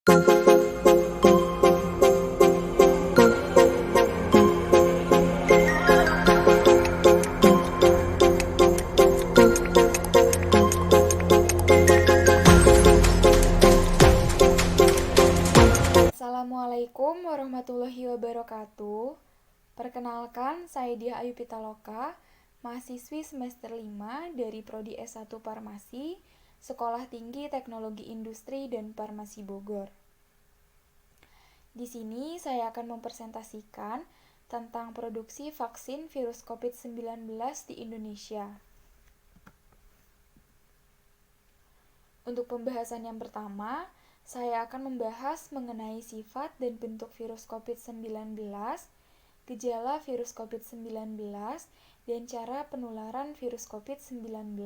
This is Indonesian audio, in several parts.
Assalamualaikum warahmatullahi wabarakatuh. Perkenalkan, saya Diah Ayu Pitaloka, mahasiswi semester 5 dari Prodi S1 Farmasi, Sekolah Tinggi Teknologi Industri dan Farmasi Bogor. Di sini saya akan mempresentasikan tentang produksi vaksin virus COVID-19 di Indonesia. Untuk pembahasan yang pertama, saya akan membahas mengenai sifat dan bentuk virus COVID-19, gejala virus COVID-19, dan cara penularan virus COVID-19.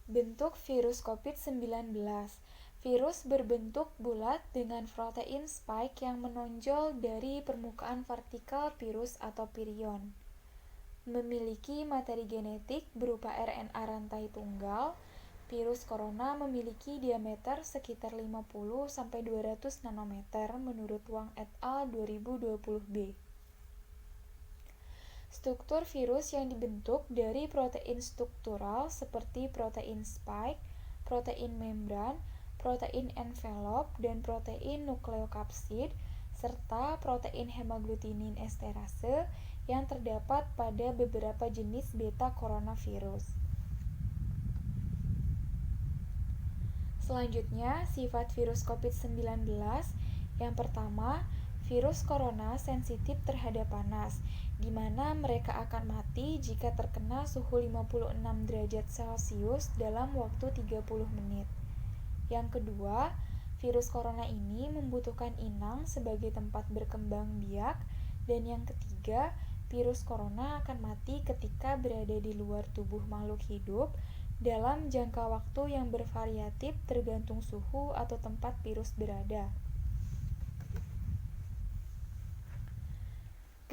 Bentuk virus COVID-19. Virus berbentuk bulat dengan protein spike yang menonjol dari permukaan vertikal virus atau virion. Memiliki materi genetik berupa RNA rantai tunggal. Virus corona memiliki diameter sekitar 50-200 nanometer menurut Wang et al. 2020b. Struktur virus yang dibentuk dari protein struktural seperti protein spike, protein membran, protein envelope, dan protein nukleokapsid, serta protein hemaglutinin esterase yang terdapat pada beberapa jenis beta coronavirus. Selanjutnya, sifat virus COVID-19. Yang pertama, virus corona sensitif terhadap panas, di mana mereka akan mati jika terkena suhu 56 derajat Celcius dalam waktu 30 menit. Yang kedua, virus corona ini membutuhkan inang sebagai tempat berkembang biak. Dan yang ketiga, virus corona akan mati ketika berada di luar tubuh makhluk hidup dalam jangka waktu yang bervariatif tergantung suhu atau tempat virus berada.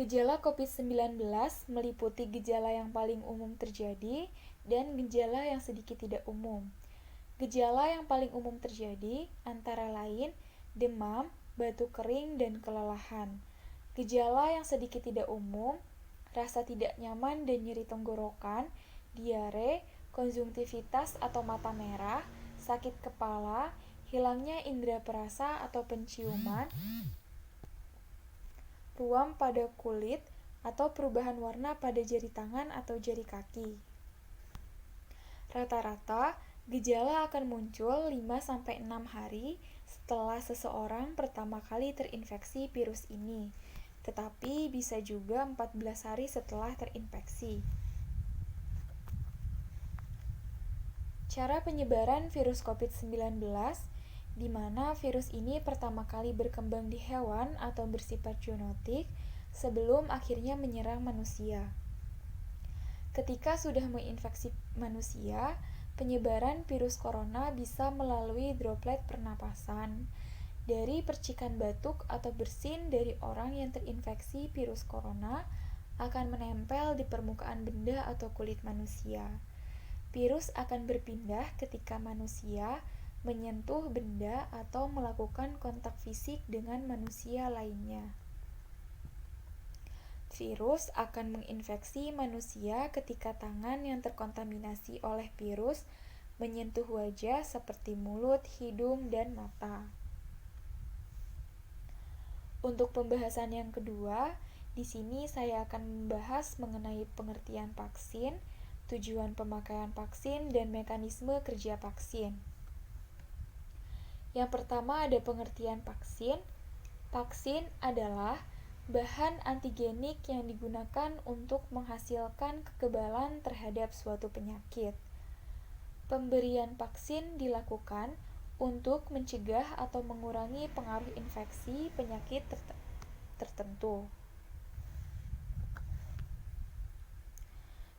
Gejala COVID-19 meliputi gejala yang paling umum terjadi dan gejala yang sedikit tidak umum. Gejala yang paling umum terjadi antara lain demam, batuk kering, dan kelelahan. Gejala yang sedikit tidak umum, rasa tidak nyaman dan nyeri tenggorokan, diare, konjungtivitas atau mata merah, sakit kepala, hilangnya indera perasa atau penciuman, ruam pada kulit, atau perubahan warna pada jari tangan atau jari kaki. Rata-rata, gejala akan muncul 5-6 hari setelah seseorang pertama kali terinfeksi virus ini, tetapi bisa juga 14 hari setelah terinfeksi. Cara penyebaran virus COVID-19, di mana virus ini pertama kali berkembang di hewan atau bersifat zoonotik sebelum akhirnya menyerang manusia. Ketika sudah menginfeksi manusia, penyebaran virus corona bisa melalui droplet pernapasan, dari percikan batuk atau bersin dari orang yang terinfeksi virus corona akan menempel di permukaan benda atau kulit manusia. Virus akan berpindah ketika manusia menyentuh benda atau melakukan kontak fisik dengan manusia lainnya. Virus akan menginfeksi manusia ketika tangan yang terkontaminasi oleh virus menyentuh wajah seperti mulut, hidung, dan mata. Untuk pembahasan yang kedua, di sini saya akan membahas mengenai pengertian vaksin, tujuan pemakaian vaksin, dan mekanisme kerja vaksin. Yang pertama ada pengertian vaksin. Vaksin adalah bahan antigenik yang digunakan untuk menghasilkan kekebalan terhadap suatu penyakit. Pemberian vaksin dilakukan untuk mencegah atau mengurangi pengaruh infeksi penyakit tertentu.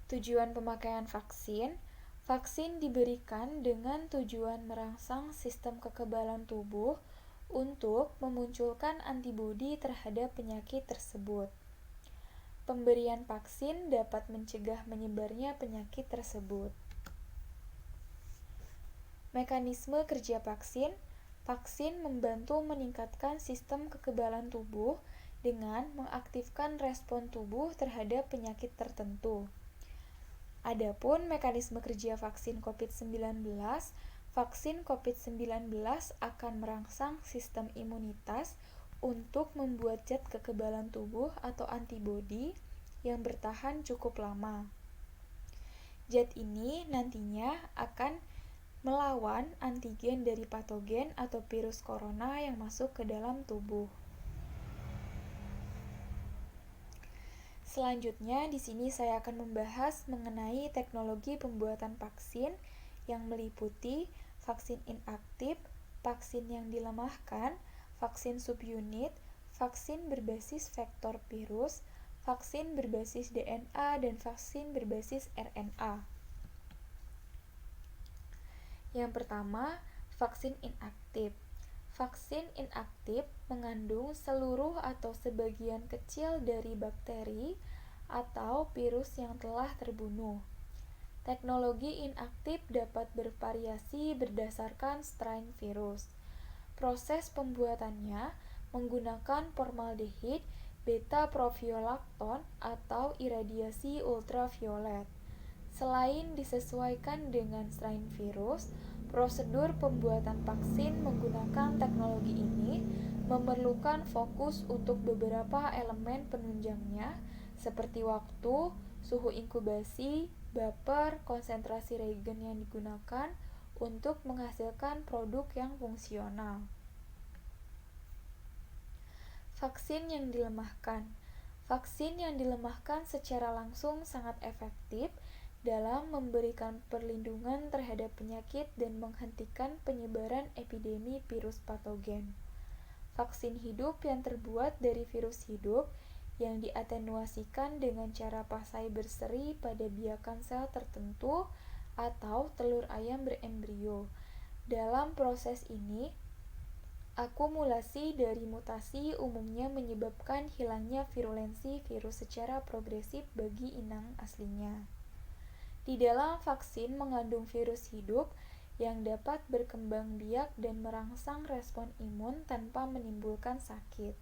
Tujuan pemakaian vaksin. Vaksin diberikan dengan tujuan merangsang sistem kekebalan tubuh untuk memunculkan antibodi terhadap penyakit tersebut. Pemberian vaksin dapat mencegah menyebarnya penyakit tersebut. Mekanisme kerja vaksin. Vaksin membantu meningkatkan sistem kekebalan tubuh dengan mengaktifkan respon tubuh terhadap penyakit tertentu. Adapun mekanisme kerja vaksin COVID-19, vaksin COVID-19 akan merangsang sistem imunitas untuk membuat zat kekebalan tubuh atau antibodi yang bertahan cukup lama. Zat ini nantinya akan melawan antigen dari patogen atau virus corona yang masuk ke dalam tubuh. Selanjutnya, di sini saya akan membahas mengenai teknologi pembuatan vaksin yang meliputi vaksin inaktif, vaksin yang dilemahkan, vaksin subunit, vaksin berbasis vektor virus, vaksin berbasis DNA, dan vaksin berbasis RNA. Yang pertama, vaksin inaktif. Vaksin inaktif mengandung seluruh atau sebagian kecil dari bakteri atau virus yang telah terbunuh. Teknologi inaktif dapat bervariasi berdasarkan strain virus. Proses pembuatannya menggunakan formaldehid, beta-propiolakton, atau iradiasi ultraviolet. Selain disesuaikan dengan strain virus, prosedur pembuatan vaksin menggunakan teknologi ini memerlukan fokus untuk beberapa elemen penunjangnya, seperti waktu, suhu inkubasi, baper, konsentrasi reagen yang digunakan untuk menghasilkan produk yang fungsional. Vaksin yang dilemahkan. Vaksin yang dilemahkan secara langsung sangat efektif dalam memberikan perlindungan terhadap penyakit dan menghentikan penyebaran epidemi virus patogen. Vaksin hidup yang terbuat dari virus hidup yang diatenuasikan dengan cara pasai berseri pada biakan sel tertentu atau telur ayam berembrio. Dalam proses ini, akumulasi dari mutasi umumnya menyebabkan hilangnya virulensi virus secara progresif bagi inang aslinya. Di dalam vaksin mengandung virus hidup yang dapat berkembang biak dan merangsang respon imun tanpa menimbulkan sakit.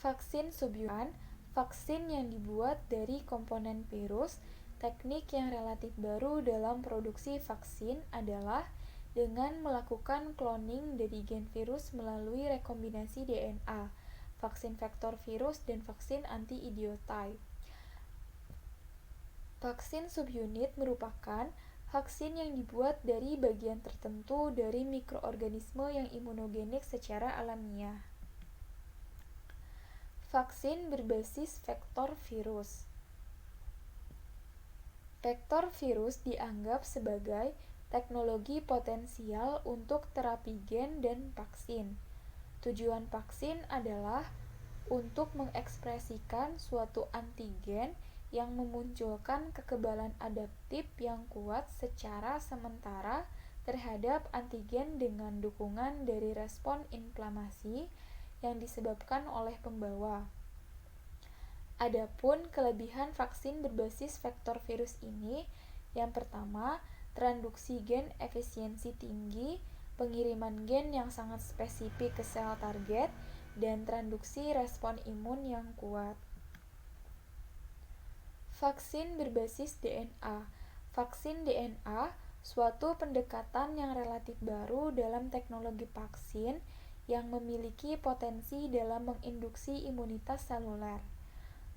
Vaksin subunit, vaksin yang dibuat dari komponen virus. Teknik yang relatif baru dalam produksi vaksin adalah dengan melakukan cloning dari gen virus melalui rekombinasi DNA, vaksin vektor virus, dan vaksin anti-idiotype. Vaksin subunit merupakan vaksin yang dibuat dari bagian tertentu dari mikroorganisme yang imunogenik secara alamiah. Vaksin berbasis vektor virus. Vektor virus dianggap sebagai teknologi potensial untuk terapi gen dan vaksin. Tujuan vaksin adalah untuk mengekspresikan suatu antigen yang memunculkan kekebalan adaptif yang kuat secara sementara terhadap antigen dengan dukungan dari respon inflamasi yang disebabkan oleh pembawa. Adapun kelebihan vaksin berbasis vektor virus ini, yang pertama, transduksi gen efisiensi tinggi, pengiriman gen yang sangat spesifik ke sel target, dan transduksi respon imun yang kuat. Vaksin berbasis DNA. Vaksin DNA suatu pendekatan yang relatif baru dalam teknologi vaksin yang memiliki potensi dalam menginduksi imunitas seluler.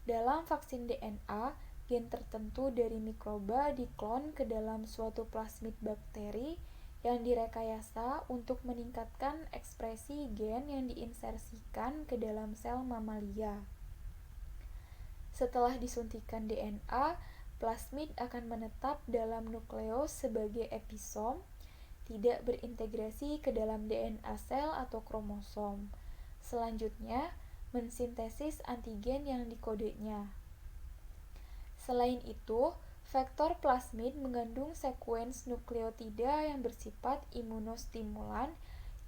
Dalam vaksin DNA, gen tertentu dari mikroba diklon ke dalam suatu plasmid bakteri yang direkayasa untuk meningkatkan ekspresi gen yang diinsersikan ke dalam sel mamalia. Setelah disuntikan DNA, plasmid akan menetap dalam nukleus sebagai episom, tidak berintegrasi ke dalam DNA sel atau kromosom. Selanjutnya, mensintesis antigen yang dikodenya. Selain itu, vektor plasmid mengandung sekuens nukleotida yang bersifat imunostimulan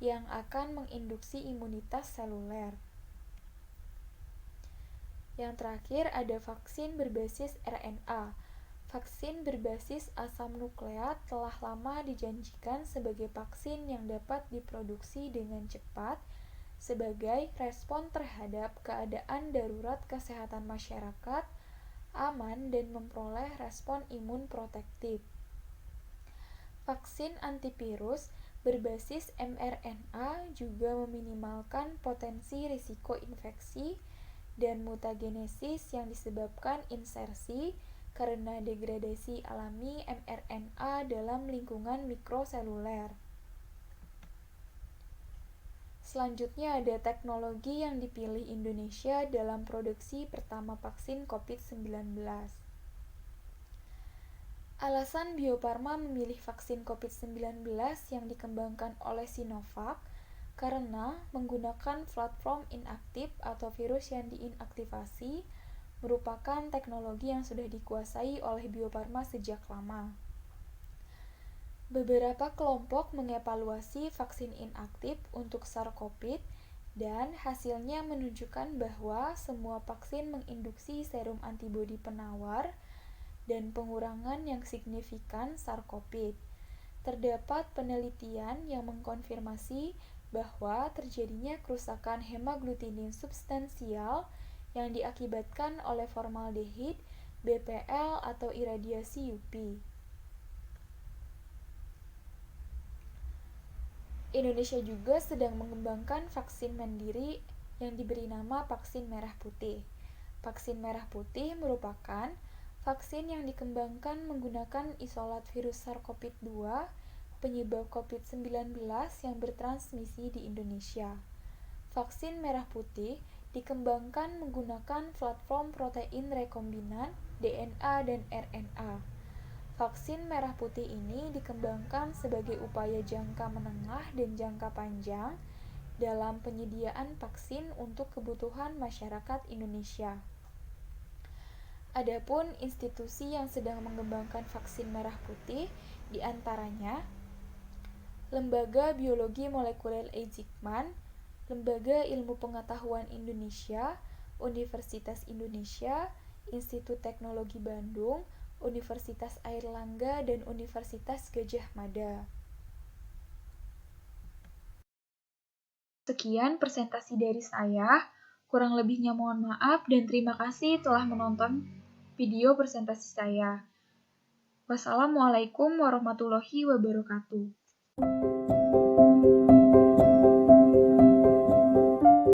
yang akan menginduksi imunitas seluler. Yang terakhir ada vaksin berbasis RNA. Vaksin berbasis asam nukleat telah lama dijanjikan sebagai vaksin yang dapat diproduksi dengan cepat sebagai respon terhadap keadaan darurat kesehatan masyarakat, aman, dan memperoleh respon imun protektif. Vaksin antivirus berbasis mRNA juga meminimalkan potensi risiko infeksi dan mutagenesis yang disebabkan insersi karena degradasi alami mRNA dalam lingkungan mikroseluler. Selanjutnya ada teknologi yang dipilih Indonesia dalam produksi pertama vaksin COVID-19. Alasan Bio Farma memilih vaksin COVID-19 yang dikembangkan oleh Sinovac karena menggunakan platform inaktif atau virus yang diinaktivasi merupakan teknologi yang sudah dikuasai oleh Bio Farma sejak lama. Beberapa kelompok mengevaluasi vaksin inaktif untuk SARS-CoV dan hasilnya menunjukkan bahwa semua vaksin menginduksi serum antibodi penawar dan pengurangan yang signifikan SARS-CoV. Terdapat penelitian yang mengkonfirmasi bahwa terjadinya kerusakan hemaglutinin substansial yang diakibatkan oleh formaldehid, BPL, atau iradiasi UV. Indonesia juga sedang mengembangkan vaksin mandiri yang diberi nama vaksin merah putih. Vaksin merah putih merupakan vaksin yang dikembangkan menggunakan isolat virus SARS-CoV-2 penyebab COVID-19 yang bertransmisi di Indonesia. Vaksin merah putih dikembangkan menggunakan platform protein rekombinan DNA dan RNA. Vaksin merah putih ini dikembangkan sebagai upaya jangka menengah dan jangka panjang dalam penyediaan vaksin untuk kebutuhan masyarakat Indonesia. Adapun institusi yang sedang mengembangkan vaksin merah putih diantaranya Lembaga Biologi Molekuler Eijkman, Lembaga Ilmu Pengetahuan Indonesia, Universitas Indonesia, Institut Teknologi Bandung, Universitas Airlangga, dan Universitas Gadjah Mada. Sekian presentasi dari saya. Kurang lebihnya mohon maaf dan terima kasih telah menonton video presentasi saya. Wassalamualaikum warahmatullahi wabarakatuh.